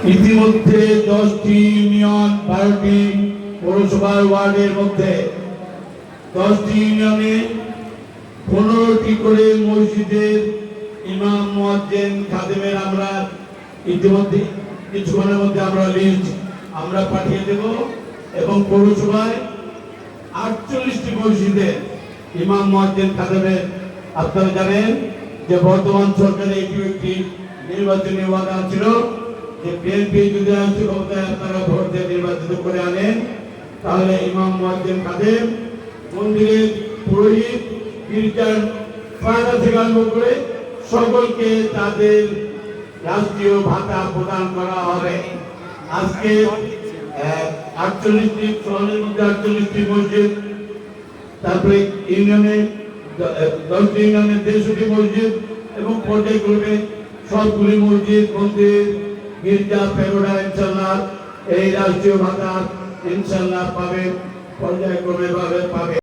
ইতিমধ্যে 10টি ইউনিয়ন 12টি পৌরসভার ওয়ার্ডের মধ্যে 10টি ইউনিয়নে 15টি করে মসজিদের ইমাম মুয়াজ্জিন খাদেমের আমরা ইতিমধ্যে কিছুক্ষণের মধ্যে আমরা লিস্ট আমরা পাঠিয়ে দেব এবং পৌরসভায় 48টি মসজিদে ইমাম মুয়াজ্জিন খাদেমের আপনারা জানেন যে বর্তমান সরকারের একটি নির্বাচনী ওয়াদা ছিল যে বিএনপি যদি আসে ক্ষমতায় আপনারা ভোট দিয়ে নির্বাচিত করে আনেন তাহলে ইমাম মুয়াজ্জিন খাদেম মন্দিরের পুরোহিত গির্জার ফায়দা থেকে আরম্ভ করে সকলকে তাদের রাষ্ট্রীয় ভাতা প্রদান করা হবে। আজকে 48টি শহরের মধ্যে 48টি মসজিদ, তারপরে ইউনিয়নে 10টি ইউনিয়নে 63টি মসজিদ এবং পর্যায়ক্রমে সবগুলি মসজিদ মন্দির গির্জা প্যাগোডা ইনশাআল্লাহ এই রাষ্ট্রীয় ভাতা ইনশাআল্লাহ পাবে, পর্যায়ক্রমে পাবে।